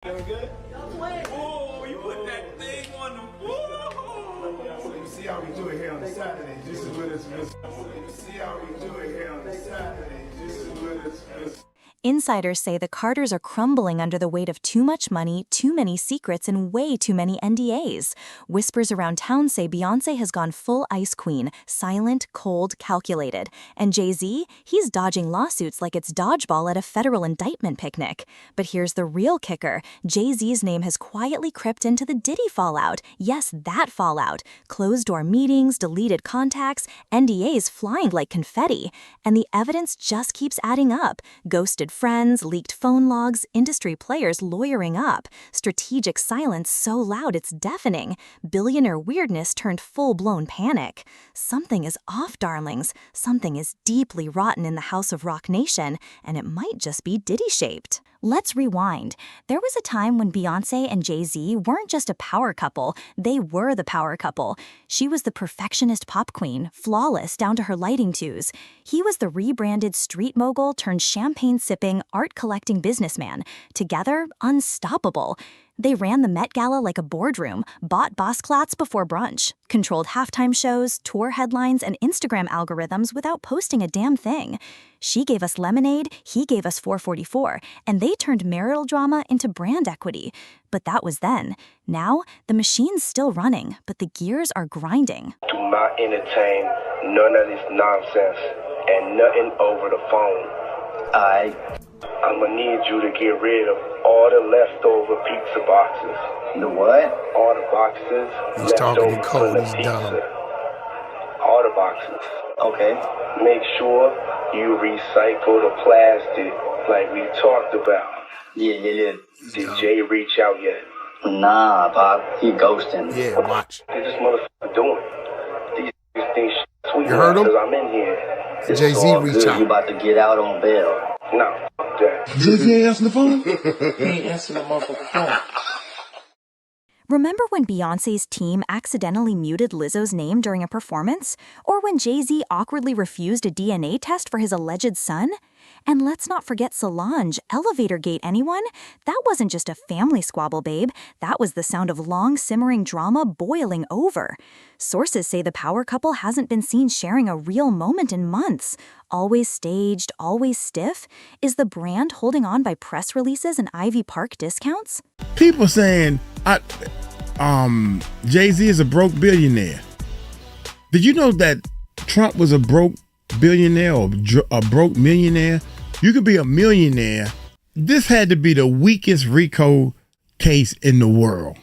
Feeling good? Oh, you put that thing on the wall. You see how we do it here on the Saturday. This is what it's missing. You see how we do it here on the Saturday. This is what it's missing. Insiders say the Carters are crumbling under the weight of too much money, too many secrets, and way too many NDAs. Whispers around town say Beyoncé has gone full ice queen, silent, cold, calculated. And Jay-Z, he's dodging lawsuits like it's dodgeball at a federal indictment picnic. But here's the real kicker. Jay-Z's name has quietly crept into the Diddy fallout. Yes, that fallout. Closed-door meetings, deleted contacts, NDAs flying like confetti. And the evidence just keeps adding up. Ghosted friends, leaked phone logs, industry players lawyering up, strategic silence so loud it's deafening, billionaire weirdness turned full-blown panic. Something is off, darlings. Something is deeply rotten in the house of Roc Nation, and it might just be Diddy-shaped. Let's rewind. There was a time when Beyoncé and Jay-Z weren't just a power couple, they were the power couple. She was the perfectionist pop queen, flawless down to her lighting twos. He was the rebranded street mogul turned champagne-sipping, art-collecting businessman. Together, unstoppable. They ran the Met Gala like a boardroom, bought boss clats before brunch, controlled halftime shows, tour headlines, and Instagram algorithms without posting a damn thing. She gave us Lemonade, he gave us 444, and they turned marital drama into brand equity. But that was then. Now, the machine's still running, but the gears are grinding. Do not entertain none of this nonsense and nothing over the phone. I'm gonna need you to get rid of all the leftover pizza boxes. The what? All the boxes. He's talking in code, the he's pizza. dumb. All the boxes. Okay. Make sure you recycle the plastic like we talked about. Yeah. Did Jay reach out yet? Nah, Pop. He ghosting. Yeah, watch. What this motherfucker doing? These things sweet You heard him? because I'm in here. It's Jay-Z all reach good. out. You about to get out on bail. No, fuck that. Jay-Z ain't answering the phone? He ain't answering the motherfucking phone. Remember when Beyoncé's team accidentally muted Lizzo's name during a performance? Or when Jay-Z awkwardly refused a DNA test for his alleged son? And let's not forget Solange, Elevator Gate, anyone? That wasn't just a family squabble, babe. That was the sound of long, simmering drama boiling over. Sources say the power couple hasn't been seen sharing a real moment in months. Always staged, always stiff? Is the brand holding on by press releases and Ivy Park discounts? People saying, Jay-Z is a broke billionaire. Did you know that Trump was a broke billionaire or a broke millionaire? You could be a millionaire. This had to be the weakest RICO case in the world.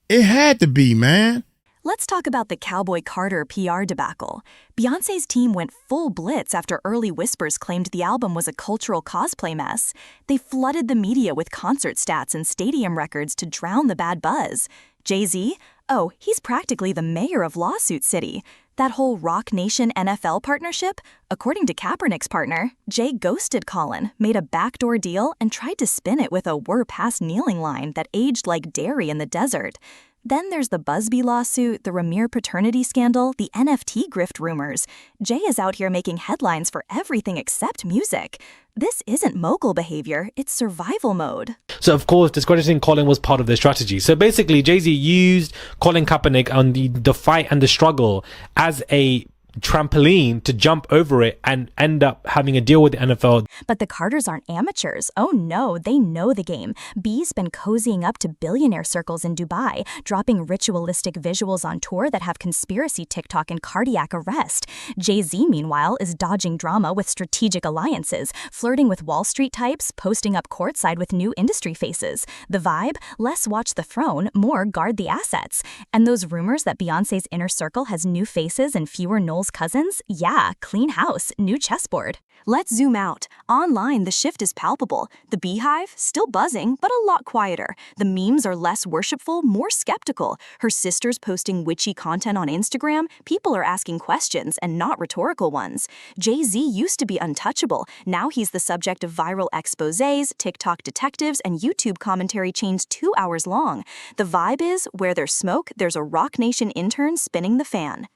It had to be, man. Let's talk about the Cowboy Carter PR debacle. Beyoncé's team went full blitz after early whispers claimed the album was a cultural cosplay mess. They flooded the media with concert stats and stadium records to drown the bad buzz. Jay-Z? Oh, he's practically the mayor of Lawsuit City. That whole Roc Nation NFL partnership? According to Kaepernick's partner, Jay ghosted Colin, made a backdoor deal, and tried to spin it with a "we're past kneeling" line that aged like dairy in the desert. Then there's the Busby lawsuit, the Ramir paternity scandal, the NFT grift rumors. Jay is out here making headlines for everything except music. This isn't mogul behavior, it's survival mode. So, of course, discrediting Colin was part of their strategy. So, basically, Jay-Z used Colin Kaepernick on the fight and the struggle as a trampoline to jump over it and end up having a deal with the NFL. But the Carters aren't amateurs. Oh no, they know the game. B's been cozying up to billionaire circles in Dubai, dropping ritualistic visuals on tour that have conspiracy TikTok and cardiac arrest. Jay-Z, meanwhile, is dodging drama with strategic alliances, flirting with Wall Street types, posting up courtside with new industry faces. The vibe? Less watch the throne, more guard the assets. And those rumors that Beyoncé's inner circle has new faces and fewer Knowles cousins? Yeah, clean house, new chessboard. Let's zoom out. Online, the shift is palpable. The beehive, still buzzing, but a lot quieter. The memes are less worshipful, more skeptical. Her sister's posting witchy content on Instagram. People are asking questions, and not rhetorical ones. Jay-Z used to be untouchable. Now he's the subject of viral exposés, TikTok detectives, and YouTube commentary chains 2 hours long. The vibe is, where there's smoke, there's a Roc Nation intern spinning the fan.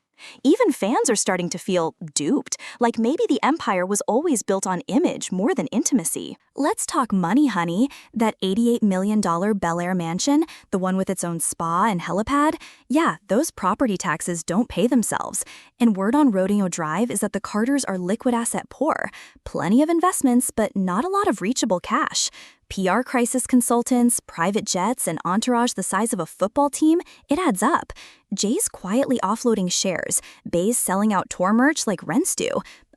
Even fans are starting to feel duped, like maybe the empire was always built on image more than intimacy. Let's talk money, honey. That $88 million Bel Air mansion, the one with its own spa and helipad, yeah, those property taxes don't pay themselves. And word on Rodeo Drive is that the Carters are liquid asset poor. Plenty of investments, but not a lot of reachable cash. PR crisis consultants, private jets, and entourage the size of a football team, it adds up. Jay's quietly offloading shares, Bay's selling out tour merch like rents do.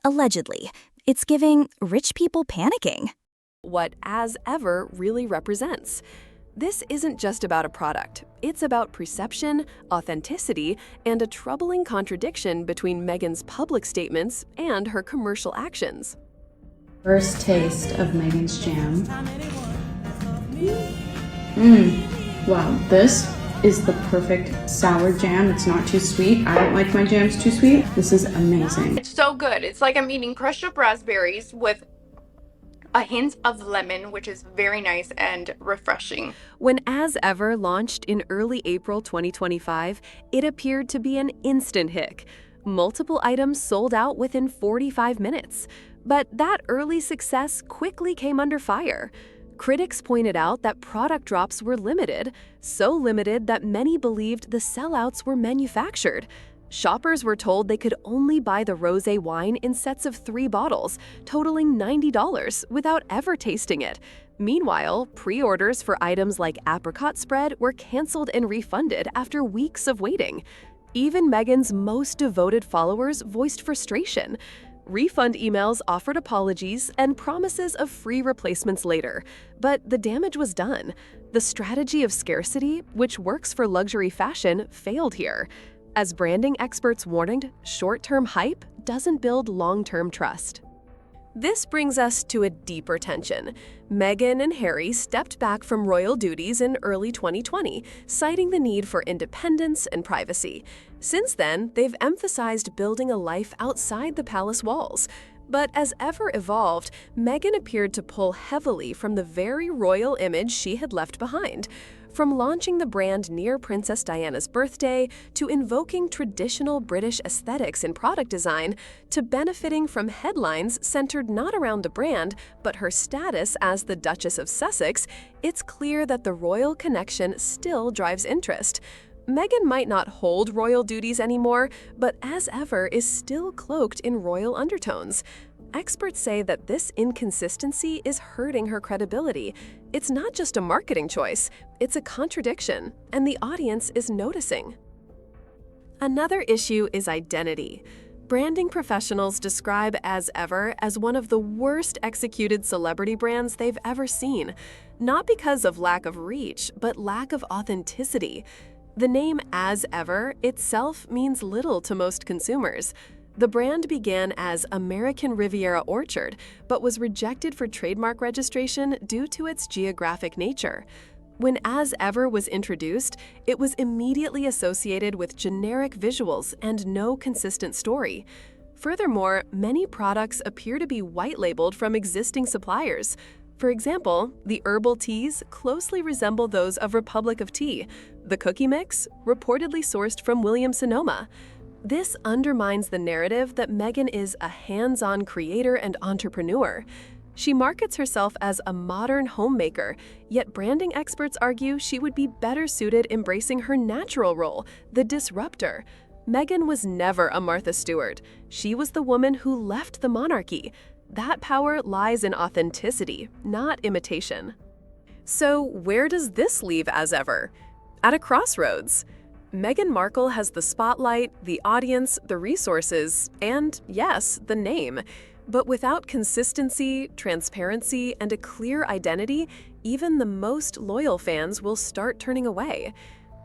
Allegedly. It's giving rich people panicking. What As Ever really represents. This isn't just about a product. It's about perception, authenticity, and a troubling contradiction between Meghan's public statements and her commercial actions. First taste of Megan's jam. Wow, this is the perfect sour jam. It's not too sweet. I don't like my jams too sweet. This is amazing. It's so good. It's like I'm eating crushed up raspberries with a hint of lemon, which is very nice and refreshing. When As Ever launched in early April 2025, it appeared to be an instant hit. Multiple items sold out within 45 minutes. But that early success quickly came under fire. Critics pointed out that product drops were limited, so limited that many believed the sellouts were manufactured. Shoppers were told they could only buy the rosé wine in sets of 3 bottles, totaling $90 without ever tasting it. Meanwhile, pre-orders for items like apricot spread were canceled and refunded after weeks of waiting. Even Meghan's most devoted followers voiced frustration. Refund emails offered apologies and promises of free replacements later, but the damage was done. The strategy of scarcity, which works for luxury fashion, failed here. As branding experts warned, short-term hype doesn't build long-term trust. This brings us to a deeper tension. Meghan and Harry stepped back from royal duties in early 2020, citing the need for independence and privacy. Since then, they've emphasized building a life outside the palace walls. But as Ever evolved, Meghan appeared to pull heavily from the very royal image she had left behind. From launching the brand near Princess Diana's birthday, to invoking traditional British aesthetics in product design, to benefiting from headlines centered not around the brand, but her status as the Duchess of Sussex, it's clear that the royal connection still drives interest. Meghan might not hold royal duties anymore, but As Ever is still cloaked in royal undertones. Experts say that this inconsistency is hurting her credibility. It's not just a marketing choice, it's a contradiction, and the audience is noticing. Another issue is identity. Branding professionals describe As Ever as one of the worst executed celebrity brands they've ever seen, not because of lack of reach, but lack of authenticity. The name As Ever itself means little to most consumers. The brand began as American Riviera Orchard, but was rejected for trademark registration due to its geographic nature. When As Ever was introduced, it was immediately associated with generic visuals and no consistent story. Furthermore, many products appear to be white-labeled from existing suppliers. For example, the herbal teas closely resemble those of Republic of Tea. The cookie mix, reportedly sourced from Williams-Sonoma. This undermines the narrative that Meghan is a hands-on creator and entrepreneur. She markets herself as a modern homemaker, yet branding experts argue she would be better suited embracing her natural role, the disruptor. Meghan was never a Martha Stewart. She was the woman who left the monarchy. That power lies in authenticity, not imitation. So where does this leave As Ever? At a crossroads. Meghan Markle has the spotlight, the audience, the resources, and, yes, the name. But without consistency, transparency, and a clear identity, even the most loyal fans will start turning away.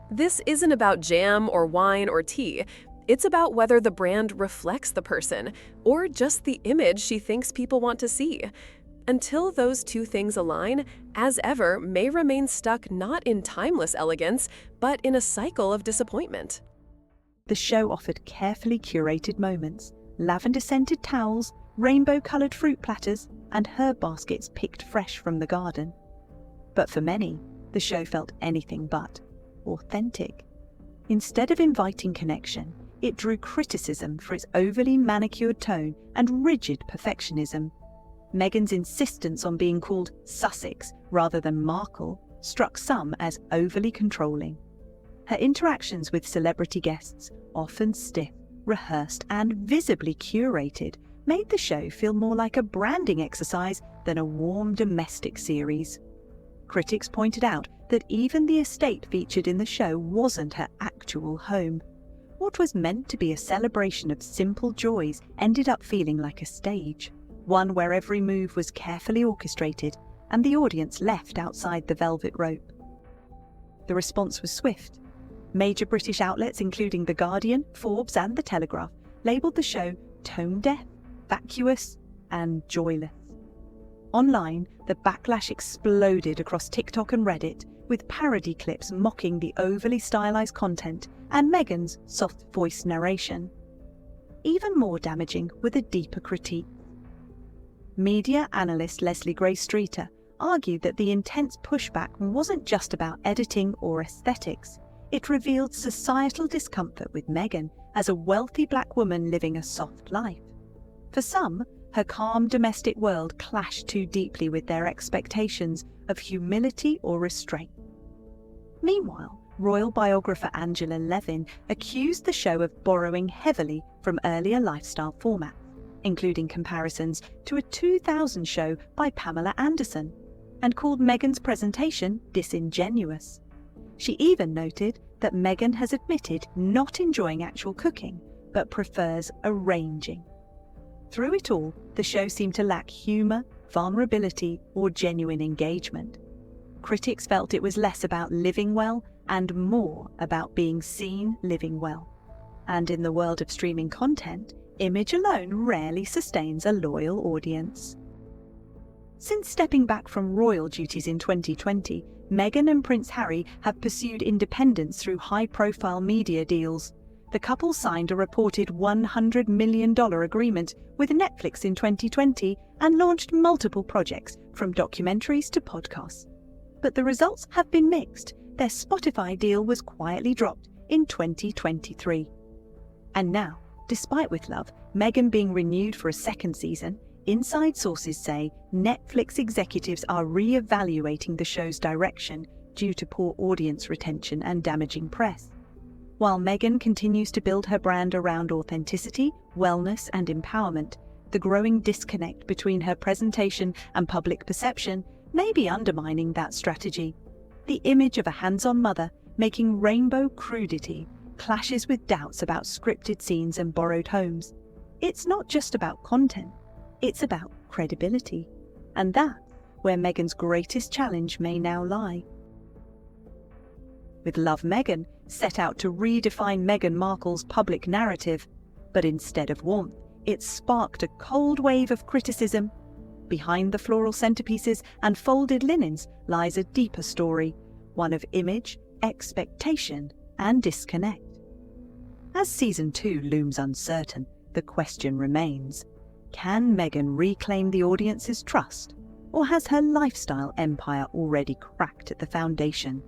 This isn't about jam or wine or tea. It's about whether the brand reflects the person, or just the image she thinks people want to see. Until those two things align, As Ever may remain stuck not in timeless elegance, but in a cycle of disappointment. The show offered carefully curated moments, lavender-scented towels, rainbow-coloured fruit platters, and herb baskets picked fresh from the garden. But for many, the show felt anything but authentic. Instead of inviting connection, it drew criticism for its overly manicured tone and rigid perfectionism. Meghan's insistence on being called Sussex rather than Markle struck some as overly controlling. Her interactions with celebrity guests, often stiff, rehearsed, and visibly curated, made the show feel more like a branding exercise than a warm domestic series. Critics pointed out that even the estate featured in the show wasn't her actual home. What was meant to be a celebration of simple joys ended up feeling like a stage, one where every move was carefully orchestrated and the audience left outside the velvet rope. The response was swift. Major British outlets including The Guardian, Forbes and The Telegraph labelled the show tone-deaf, vacuous and joyless. Online, the backlash exploded across TikTok and Reddit, with parody clips mocking the overly stylized content and Meghan's soft voice narration. Even more damaging were the deeper critiques. Media analyst Leslie Gray Streeter argued that the intense pushback wasn't just about editing or aesthetics. It revealed societal discomfort with Meghan as a wealthy black woman living a soft life. For some, her calm domestic world clashed too deeply with their expectations of humility or restraint. Meanwhile, royal biographer Angela Levin accused the show of borrowing heavily from earlier lifestyle formats, including comparisons to a 2000 show by Pamela Anderson, and called Meghan's presentation disingenuous. She even noted that Meghan has admitted not enjoying actual cooking, but prefers arranging. Through it all, the show seemed to lack humour, vulnerability, or genuine engagement. Critics felt it was less about living well and more about being seen living well. And in the world of streaming content, image alone rarely sustains a loyal audience. Since stepping back from royal duties in 2020, Meghan and Prince Harry have pursued independence through high-profile media deals. The couple signed a reported $100 million agreement with Netflix in 2020 and launched multiple projects, from documentaries to podcasts. But the results have been mixed. Their Spotify deal was quietly dropped in 2023. And now, despite With Love, Meghan being renewed for a second season, inside sources say Netflix executives are re-evaluating the show's direction due to poor audience retention and damaging press. While Meghan continues to build her brand around authenticity, wellness, and empowerment, the growing disconnect between her presentation and public perception may be undermining that strategy. The image of a hands-on mother making rainbow crudity clashes with doubts about scripted scenes and borrowed homes. It's not just about content, it's about credibility. And that's where Meghan's greatest challenge may now lie. With Love, Meghan set out to redefine Meghan Markle's public narrative, but instead of warmth, it sparked a cold wave of criticism. Behind the floral centerpieces and folded linens lies a deeper story, one of image, expectation, and disconnect. As season 2 looms uncertain, the question remains: can Meghan reclaim the audience's trust, or has her lifestyle empire already cracked at the foundation?